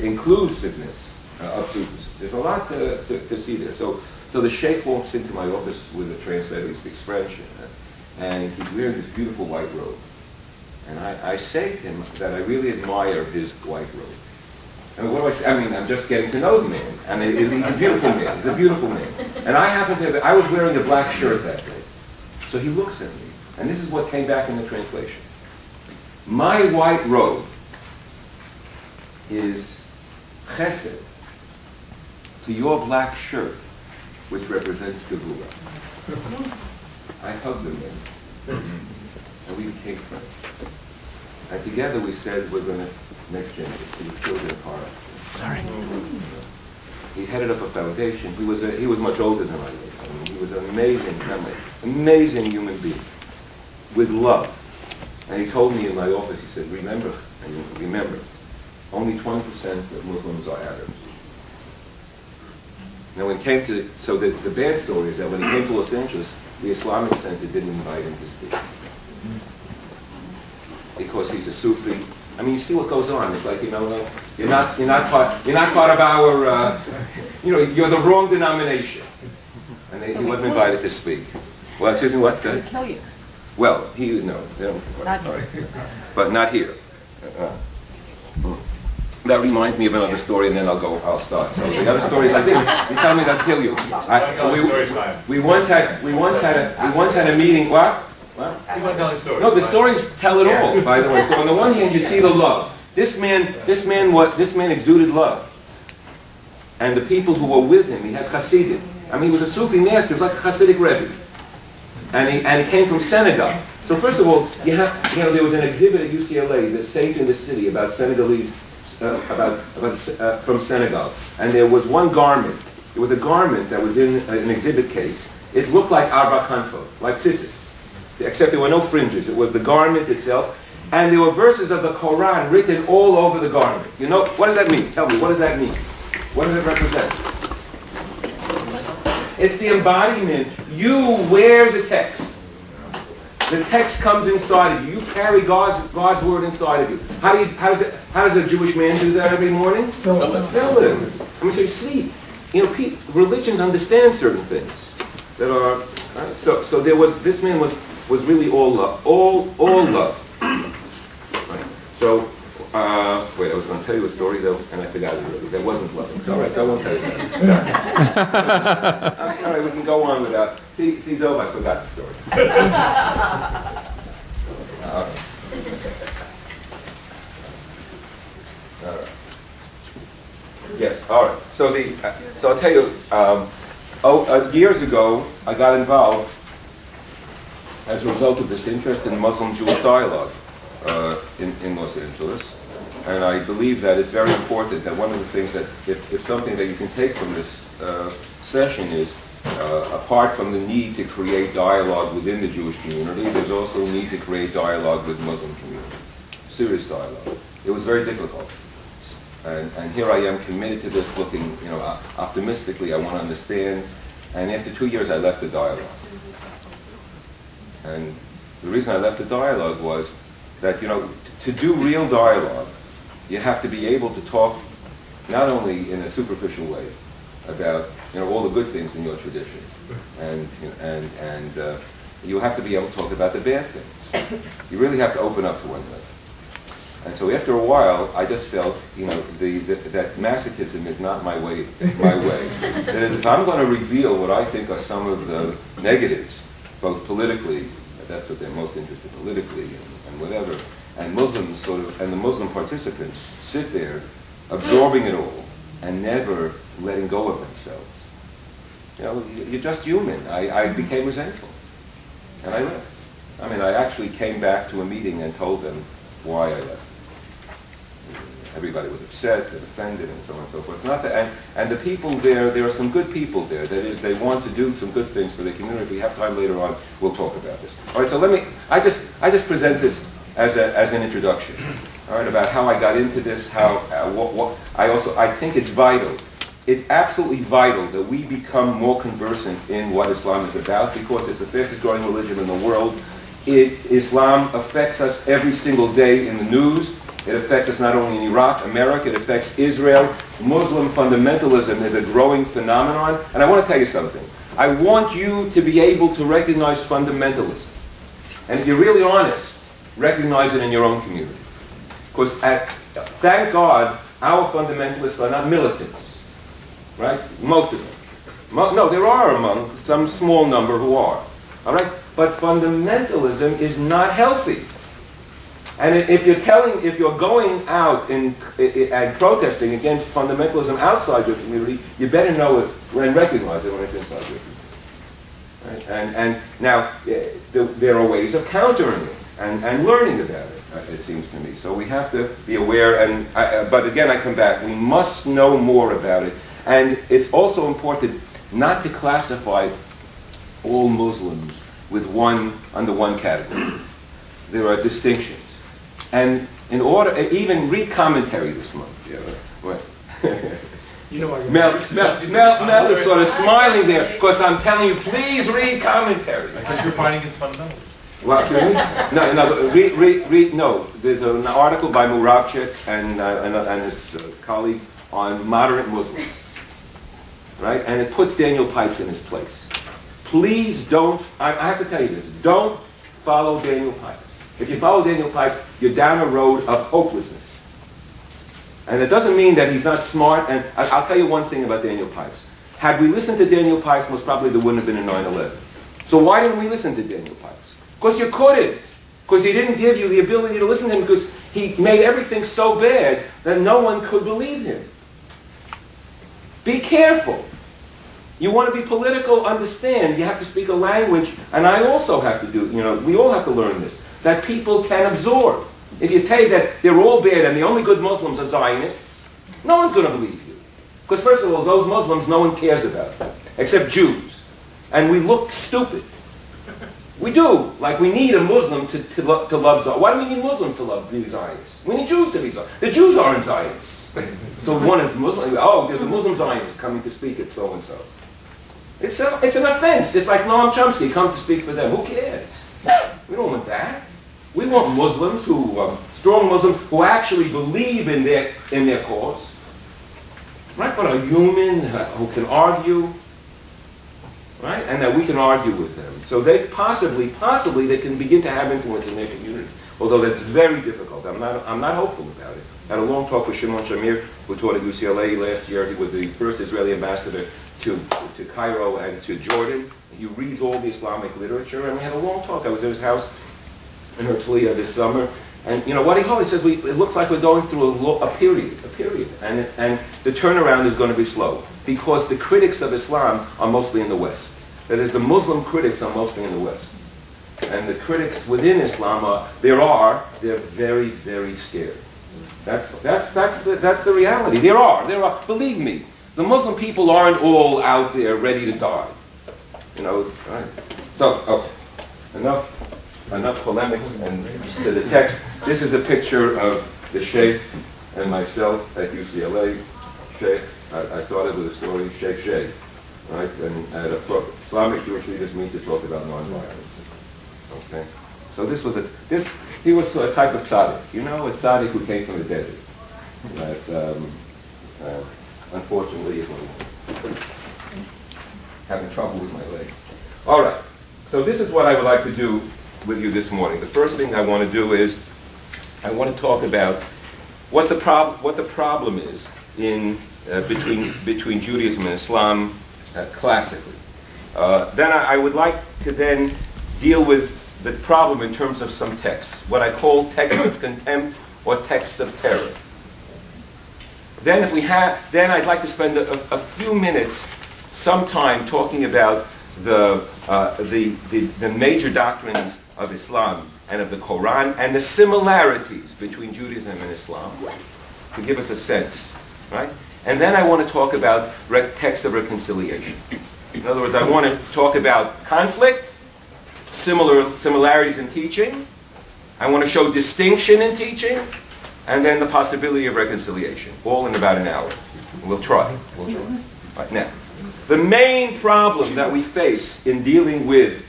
inclusiveness of Sufis. There's a lot to see there. So the sheikh walks into my office with a translator who speaks French, and he's wearing this beautiful white robe. And I say to him that I really admire his white robe. I mean, what do I say? I mean, I'm just getting to know the man. I mean, he's a beautiful man. He's a beautiful man. And I happen to have, I was wearing a black shirt that day. So he looks at me, and this is what came back in the translation. My white robe is chesed to your black shirt, which represents Gevurah. I hugged him then, and we became friends. And together we said we're going to make changes. He was killed in a car accident. Sorry. He headed up a foundation. He was much older than I was. I mean, he was an amazing human being with love. And he told me in my office, he said, remember, only 20% of Muslims are Arabs. Now when it came to, so the bad story is that when he came to Los Angeles, the Islamic Center didn't invite him to speak. Because he's a Sufi. I mean, you see what goes on. It's like, you know, you're not part of our, you know, you're the wrong denomination. And he wasn't invited to speak. Well, excuse me, what? So they kill you. Well, no, they don't. Not here. But not here. That reminds me of another story, and then I'll start. So the other story is like this. You tell me they'll kill you. We once had a meeting. What? You want to tell the story? No, the stories tell it all. By the way, so on the one hand, you see the love. This man exuded love, and the people who were with him, he had Hasidim. I mean, he was a Sufi master. He was like a Hasidic Rebbe, and he came from Senegal. So first of all, there was an exhibit at UCLA that saved in the city about Senegalese. From Senegal, and there was one garment. It was a garment that was in an exhibit case. It looked like arba kanfo, like tzitzis, except there were no fringes. It was the garment itself, and there were verses of the Quran written all over the garment. You know, what does that mean? Tell me, what does that mean? What does it represent? It's the embodiment. You wear the text. The text comes inside of you. You carry God's word inside of you. How does a Jewish man do that every morning? Fill it. I mean, so you see, you know, religions understand certain things that are. Right? So there was, this man was really all love, all love. Right? So wait, I was going to tell you a story though, and I forgot it already. That wasn't loving. So, all right, so I won't tell you that. Sorry. All right, we can go on without. See, Dove, I forgot the story. All right. Yes. All right. So I'll tell you. Years ago, I got involved as a result of this interest in Muslim-Jewish dialogue in Los Angeles, and I believe that it's very important that one of the things that, if something that you can take from this session is, apart from the need to create dialogue within the Jewish community, there's also a need to create dialogue with the Muslim community, serious dialogue. It was very difficult. And here I am committed to this, looking, you know, optimistically. I want to understand. And after 2 years, I left the dialogue. And the reason I left the dialogue was that, you know, to do real dialogue, you have to be able to talk not only in a superficial way about, you know, all the good things in your tradition, and you have to be able to talk about the bad things. You really have to open up to one another. And so after a while, I just felt, you know, that masochism is not my way. That if I'm going to reveal what I think are some of the negatives, both politically, that's what they're most interested in, politically and whatever, and Muslims sort of, and the Muslim participants sit there absorbing it all and never letting go of themselves. You know, you're just human. I became resentful, and I left. I mean, I actually came back to a meeting and told them why I left. Everybody was upset and offended and so on and so forth. It's not that, and the people there are some good people there. That is, they want to do some good things for the community. If we have time later on, we'll talk about this. All right, so I just present this as an introduction. All right, about how I got into this, how, I think it's vital. It's absolutely vital that we become more conversant in what Islam is about, because it's the fastest growing religion in the world. Islam affects us every single day in the news. It affects us not only in Iraq, America, it affects Israel. Muslim fundamentalism is a growing phenomenon. And I want to tell you something. I want you to be able to recognize fundamentalism. And if you're really honest, recognize it in your own community. Because thank God, our fundamentalists are not militants. Right? Most of them. No, there are among some small number who are. All right? But fundamentalism is not healthy. And if you're going out and protesting against fundamentalism outside your community, you better know it and recognize it when it's inside your community. Right? And now, there are ways of countering it and learning about it seems to me. So we have to be aware, but again, I come back, we must know more about it. And it's also important not to classify all Muslims under one category. There are distinctions. And in order, even read commentary this month. Yeah, right. You know why Mel is sort of smiling there because I'm telling you, please read commentary. Because you're fighting against fundamentalism. Well, no. There's an article by Muravchik and his colleague on moderate Muslims, right? And it puts Daniel Pipes in his place. Please don't. I have to tell you this. Don't follow Daniel Pipes. If you follow Daniel Pipes, you're down a road of hopelessness. And it doesn't mean that he's not smart. And I'll tell you one thing about Daniel Pipes. Had we listened to Daniel Pipes, most probably there wouldn't have been a 9/11. So why didn't we listen to Daniel Pipes? Because you couldn't. Because he didn't give you the ability to listen to him because he made everything so bad that no one could believe him. Be careful. You want to be political, understand. You have to speak a language, and I also have to do, we all have to learn this, that people can absorb. If you tell that they're all bad and the only good Muslims are Zionists, no one's going to believe you. Because first of all, those Muslims, no one cares about them, except Jews. And we look stupid. We do. Like we need a Muslim to love Zionists. Why do we need Muslims to be Zionists? We need Jews to be Zionists. The Jews aren't Zionists. So one is Muslim. Oh, there's a Muslim Zionist coming to speak at so-and-so. It's an offense. It's like Noam Chomsky, come to speak for them. Who cares? We don't want that. We want Muslims strong Muslims who actually believe in their cause. Right? But are human, who can argue. Right? And that we can argue with them. So they possibly they can begin to have influence in their community. Although that's very difficult. I'm not hopeful about it. I had a long talk with Shimon Shamir, who taught at UCLA last year. He was the first Israeli ambassador to Cairo and to Jordan. He reads all the Islamic literature, and we had a long talk. I was at his house in Herzliya this summer, and what he told me, he says, it looks like we're going through a period, and the turnaround is going to be slow, because the critics of Islam are mostly in the West. That is, the Muslim critics are mostly in the West. And the critics within Islam they're very, very scared. That's the reality. There are, believe me, the Muslim people aren't all out there ready to die. Right? So, enough polemics and to the text. This is a picture of the Sheikh and myself at UCLA. Sheikh, I thought it was a story, Sheikh, right? And at Islamic Jewish leaders meet to talk about nonviolence. Okay? So he was a type of tzaddik. A tzaddik who came from the desert. But, unfortunately, is having trouble with my leg. All right. So this is what I would like to do with you this morning. The first thing I want to do is I want to talk about what the problem is in between Judaism and Islam classically. Then I would like to then deal with the problem in terms of some texts, what I call texts of contempt or texts of terror. Then I'd like to spend a few minutes, some time talking about the major doctrines of Islam and of the Quran and the similarities between Judaism and Islam, to give us a sense, right? And then I want to talk about texts of reconciliation. In other words, I want to talk about conflict, similarities in teaching. I want to show distinction in teaching, and then the possibility of reconciliation, all in about an hour. We'll try. Right, now, the main problem that we face in dealing with